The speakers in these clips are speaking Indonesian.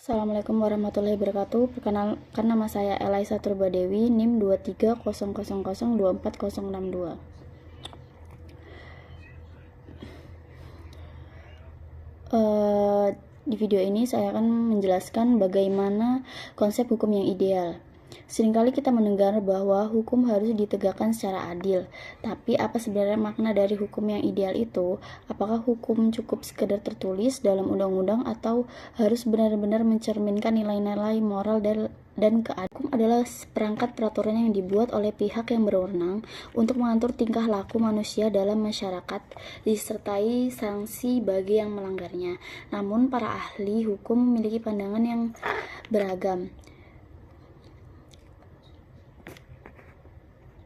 Assalamualaikum warahmatullahi wabarakatuh. Perkenalkan, nama saya Elaisa Turbadewi, NIM 2300024062. Di video ini saya akan menjelaskan bagaimana konsep hukum yang ideal. Seringkali kita mendengar bahwa hukum harus ditegakkan secara adil, tapi apa sebenarnya makna dari hukum yang ideal itu? Apakah hukum cukup sekedar tertulis dalam undang-undang atau harus benar-benar mencerminkan nilai-nilai moral dan keadilan? Hukum adalah seperangkat peraturan yang dibuat oleh pihak yang berwenang untuk mengatur tingkah laku manusia dalam masyarakat, disertai sanksi bagi yang melanggarnya. Namun, para ahli hukum memiliki pandangan yang beragam.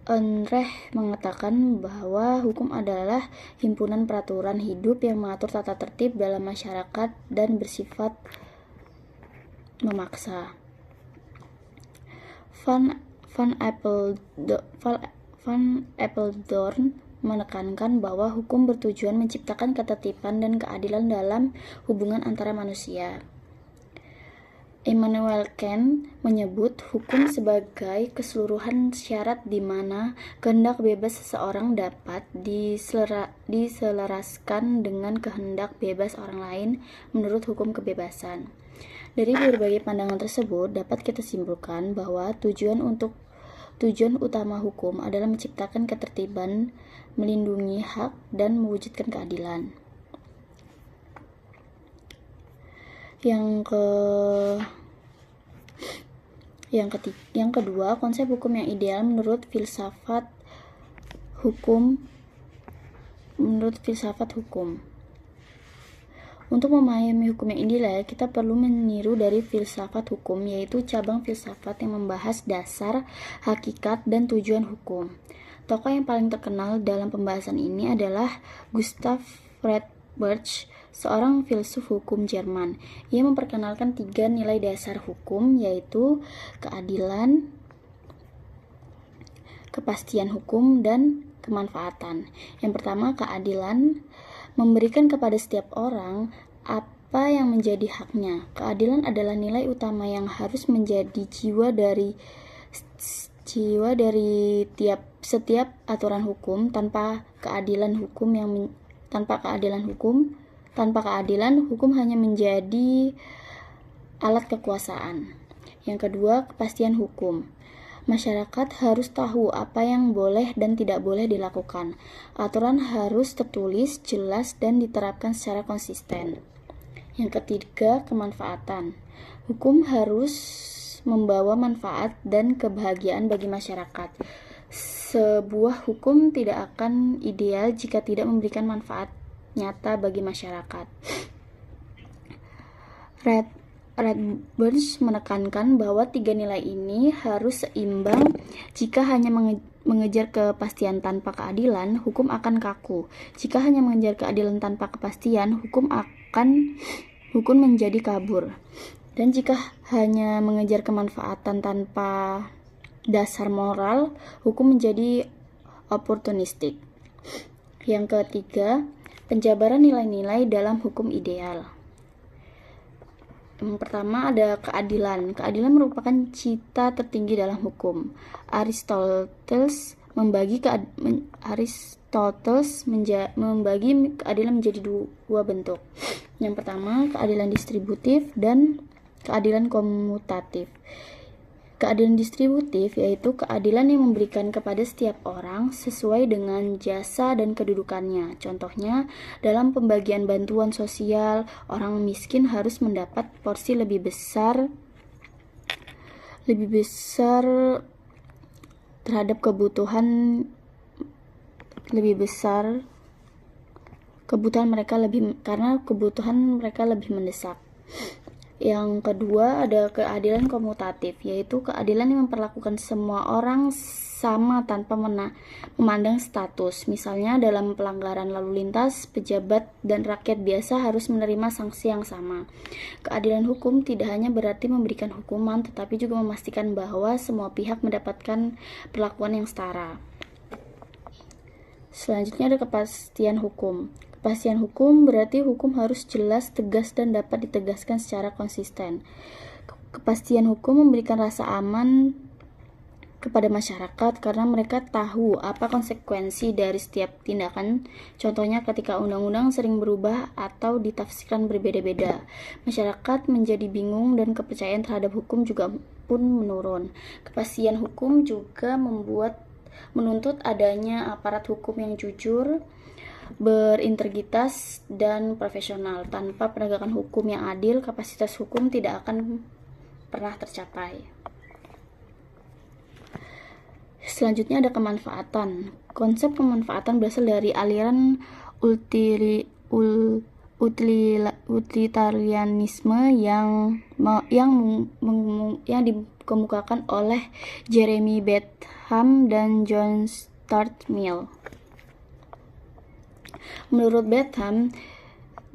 Unrecht mengatakan bahwa hukum adalah himpunan peraturan hidup yang mengatur tata tertib dalam masyarakat dan bersifat memaksa. Van Apeldoorn menekankan bahwa hukum bertujuan menciptakan ketertiban dan keadilan dalam hubungan antara manusia. Immanuel Kant menyebut hukum sebagai keseluruhan syarat di mana kehendak bebas seseorang dapat diselaraskan dengan kehendak bebas orang lain menurut hukum kebebasan. Dari berbagai pandangan tersebut dapat kita simpulkan bahwa tujuan utama hukum adalah menciptakan ketertiban, melindungi hak, dan mewujudkan keadilan. Yang kedua, konsep hukum yang ideal menurut filsafat hukum. Untuk memahami hukum yang ideal, kita perlu meniru dari filsafat hukum, yaitu cabang filsafat yang membahas dasar, hakikat, dan tujuan hukum. Tokoh yang paling terkenal dalam pembahasan ini adalah Gustav Friedrich, seorang filsuf hukum Jerman. Ia memperkenalkan 3 nilai dasar hukum, yaitu keadilan, kepastian hukum, dan kemanfaatan. Yang pertama, keadilan memberikan kepada setiap orang apa yang menjadi haknya. Keadilan adalah nilai utama yang harus menjadi jiwa dari setiap aturan hukum. Tanpa keadilan hukum hanya menjadi alat kekuasaan. Yang kedua, kepastian hukum. Masyarakat harus tahu apa yang boleh dan tidak boleh dilakukan. Aturan harus tertulis, jelas, dan diterapkan secara konsisten. Yang ketiga, kemanfaatan. Hukum harus membawa manfaat dan kebahagiaan bagi masyarakat. Sebuah hukum tidak akan ideal jika tidak memberikan manfaat nyata bagi masyarakat. Redburns menekankan bahwa 3 nilai ini harus seimbang. Jika hanya mengejar kepastian tanpa keadilan, hukum akan kaku. Jika hanya mengejar keadilan tanpa kepastian, hukum menjadi kabur. Dan jika hanya mengejar kemanfaatan tanpa dasar moral, hukum menjadi oportunistik. Yang ketiga, penjabaran nilai-nilai dalam hukum ideal. Yang pertama ada keadilan. Keadilan merupakan cita tertinggi dalam hukum. Aristoteles membagi keadilan menjadi 2 bentuk. Yang pertama, keadilan distributif dan keadilan komutatif. Keadilan distributif yaitu keadilan yang memberikan kepada setiap orang sesuai dengan jasa dan kedudukannya. Contohnya, dalam pembagian bantuan sosial, orang miskin harus mendapat porsi lebih besar terhadap kebutuhan karena kebutuhan mereka lebih mendesak. Yang kedua ada keadilan komutatif, yaitu keadilan yang memperlakukan semua orang sama tanpa memandang status. Misalnya dalam pelanggaran lalu lintas, pejabat dan rakyat biasa harus menerima sanksi yang sama. Keadilan hukum tidak hanya berarti memberikan hukuman, tetapi juga memastikan bahwa semua pihak mendapatkan perlakuan yang setara. Selanjutnya ada kepastian hukum. Kepastian hukum berarti hukum harus jelas, tegas, dan dapat ditegaskan secara konsisten. Kepastian hukum memberikan rasa aman kepada masyarakat karena mereka tahu apa konsekuensi dari setiap tindakan. Contohnya ketika undang-undang sering berubah atau ditafsirkan berbeda-beda, masyarakat menjadi bingung dan kepercayaan terhadap hukum juga pun menurun. Kepastian hukum juga menuntut adanya aparat hukum yang jujur, berintegritas, dan profesional. Tanpa penegakan hukum yang adil, kapasitas hukum tidak akan pernah tercapai. Selanjutnya ada kemanfaatan. Konsep kemanfaatan berasal dari aliran utilitarianisme yang dikemukakan oleh Jeremy Bentham dan John Stuart Mill. Menurut Bentham,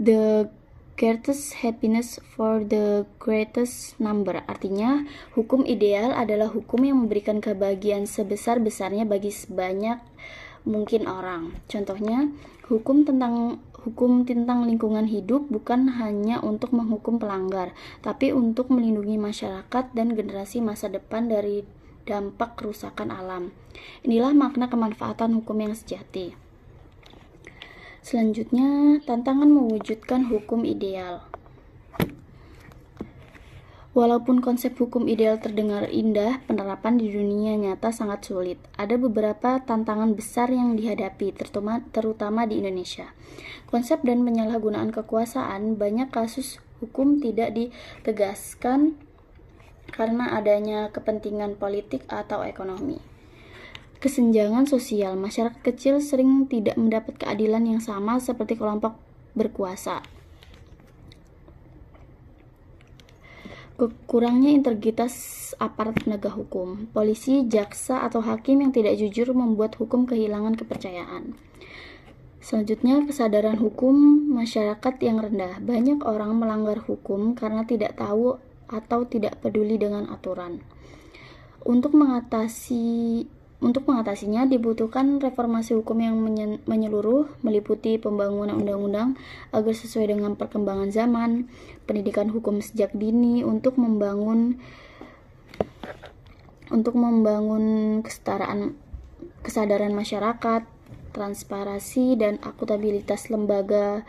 the greatest happiness for the greatest number. Artinya, hukum ideal adalah hukum yang memberikan kebahagiaan sebesar-besarnya bagi sebanyak mungkin orang. Contohnya, hukum tentang lingkungan hidup bukan hanya untuk menghukum pelanggar, tapi untuk melindungi masyarakat dan generasi masa depan dari dampak kerusakan alam. Inilah makna kemanfaatan hukum yang sejati. Selanjutnya, tantangan mewujudkan hukum ideal. Walaupun konsep hukum ideal terdengar indah, penerapan di dunia nyata sangat sulit. Ada beberapa tantangan besar yang dihadapi, terutama di Indonesia. Konsep dan penyalahgunaan kekuasaan, banyak kasus hukum tidak ditegaskan karena adanya kepentingan politik atau ekonomi. Kesenjangan sosial, masyarakat kecil sering tidak mendapat keadilan yang sama seperti kelompok berkuasa. Kurangnya integritas aparat penegak hukum, polisi, jaksa, atau hakim yang tidak jujur membuat hukum kehilangan kepercayaan. Selanjutnya, kesadaran hukum masyarakat yang rendah. Banyak orang melanggar hukum karena tidak tahu atau tidak peduli dengan aturan. Untuk mengatasinya dibutuhkan reformasi hukum yang menyeluruh, meliputi pembangunan undang-undang agar sesuai dengan perkembangan zaman, pendidikan hukum sejak dini untuk membangun kesadaran masyarakat, transparansi dan akuntabilitas lembaga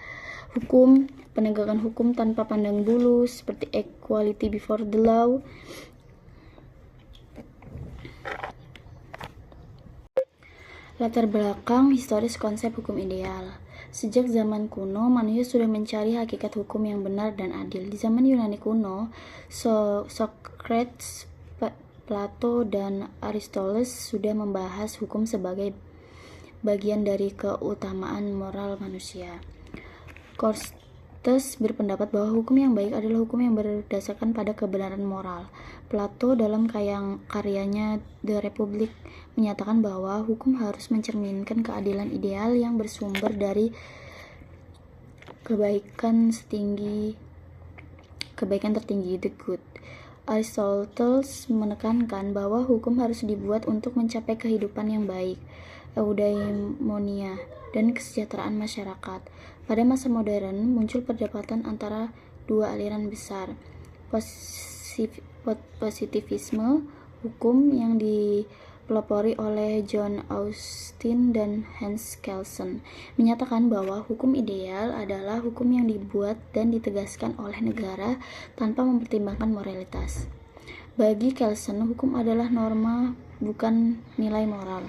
hukum, penegakan hukum tanpa pandang bulu seperti equality before the law. Latar belakang historis konsep hukum ideal. Sejak zaman kuno, manusia sudah mencari hakikat hukum yang benar dan adil. Di zaman Yunani kuno, Socrates, Plato, dan Aristoteles sudah membahas hukum sebagai bagian dari keutamaan moral manusia. Socrates berpendapat bahwa hukum yang baik adalah hukum yang berdasarkan pada kebenaran moral. Plato dalam karyanya The Republic menyatakan bahwa hukum harus mencerminkan keadilan ideal yang bersumber dari kebaikan tertinggi, the good. Aristoteles menekankan bahwa hukum harus dibuat untuk mencapai kehidupan yang baik, eudaimonia, dan kesejahteraan masyarakat. Pada masa modern, muncul perdebatan antara dua aliran besar, positivisme hukum yang dipelopori oleh John Austin dan Hans Kelsen, menyatakan bahwa hukum ideal adalah hukum yang dibuat dan ditegaskan oleh negara tanpa mempertimbangkan moralitas. Bagi Kelsen, hukum adalah norma, bukan nilai moral.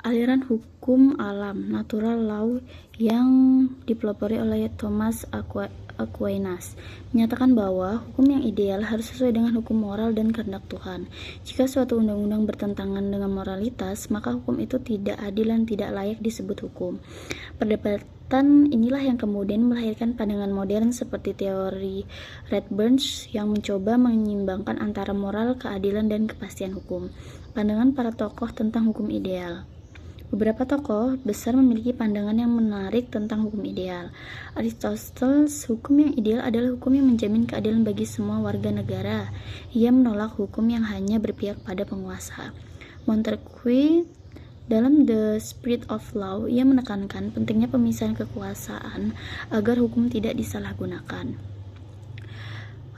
Aliran hukum alam, natural law, yang dipelopori oleh Thomas Aquinas, menyatakan bahwa hukum yang ideal harus sesuai dengan hukum moral dan kehendak Tuhan. Jika suatu undang-undang bertentangan dengan moralitas, maka hukum itu tidak adil dan tidak layak disebut hukum. Perdebatan inilah yang kemudian melahirkan pandangan modern seperti teori Redburns yang mencoba menyeimbangkan antara moral, keadilan, dan kepastian hukum. Pandangan para tokoh tentang hukum ideal. Beberapa tokoh besar memiliki pandangan yang menarik tentang hukum ideal. Aristoteles, hukum yang ideal adalah hukum yang menjamin keadilan bagi semua warga negara. Ia menolak hukum yang hanya berpihak pada penguasa. Montesquieu Dalam The Spirit of Law, ia menekankan pentingnya pemisahan kekuasaan agar hukum tidak disalahgunakan.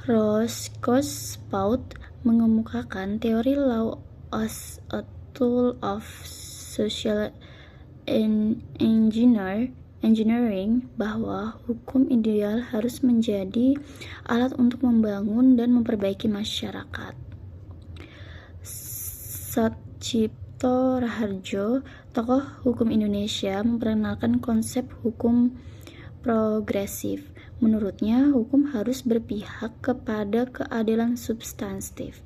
Roscoe-Spout mengemukakan teori law as a tool of social engineering bahwa hukum ideal harus menjadi alat untuk membangun dan memperbaiki masyarakat. Satcipto Raharjo, tokoh hukum Indonesia, memperkenalkan konsep hukum progresif. Menurutnya, hukum harus berpihak kepada keadilan substantif,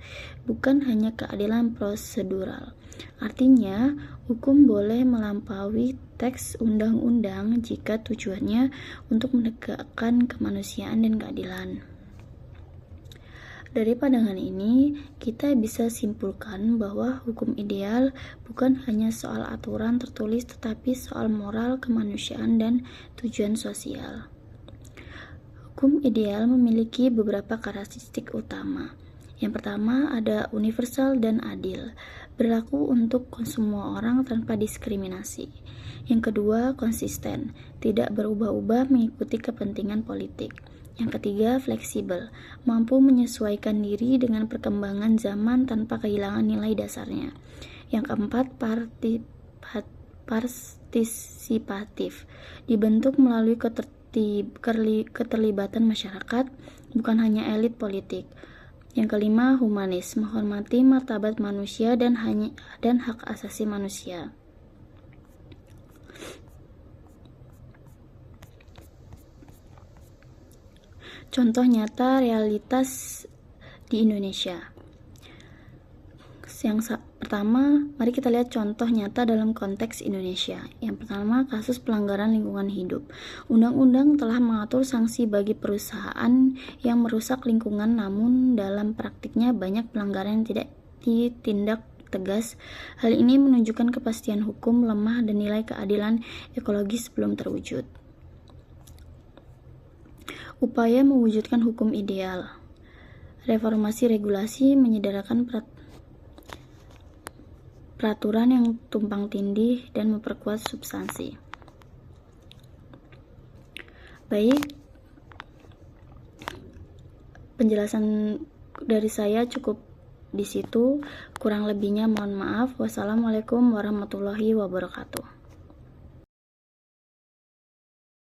bukan hanya keadilan prosedural. Artinya, hukum boleh melampaui teks undang-undang jika tujuannya untuk menegakkan kemanusiaan dan keadilan. Dari pandangan ini, kita bisa simpulkan bahwa hukum ideal bukan hanya soal aturan tertulis tetapi soal moral, kemanusiaan, dan tujuan sosial. Hukum ideal memiliki beberapa karakteristik utama. Yang pertama, ada universal dan adil, berlaku untuk semua orang tanpa diskriminasi. Yang kedua, konsisten, tidak berubah-ubah mengikuti kepentingan politik. Yang ketiga, fleksibel, mampu menyesuaikan diri dengan perkembangan zaman tanpa kehilangan nilai dasarnya. Yang keempat, partisipatif, dibentuk melalui keterlibatan masyarakat, bukan hanya elit politik. Yang kelima, humanis, menghormati martabat manusia dan hak asasi manusia. Contoh nyata realitas di Indonesia. Yang pertama, mari kita lihat contoh nyata dalam konteks Indonesia. Yang pertama, kasus pelanggaran lingkungan hidup. Undang-undang telah mengatur sanksi bagi perusahaan yang merusak lingkungan, namun dalam praktiknya banyak pelanggaran yang tidak ditindak tegas. Hal ini menunjukkan kepastian hukum lemah dan nilai keadilan ekologis belum terwujud. Upaya mewujudkan hukum ideal. Reformasi regulasi menyederhanakan peraturan yang tumpang tindih dan memperkuat substansi. Baik, penjelasan dari saya cukup di situ. Kurang lebihnya mohon maaf. Wassalamualaikum warahmatullahi wabarakatuh.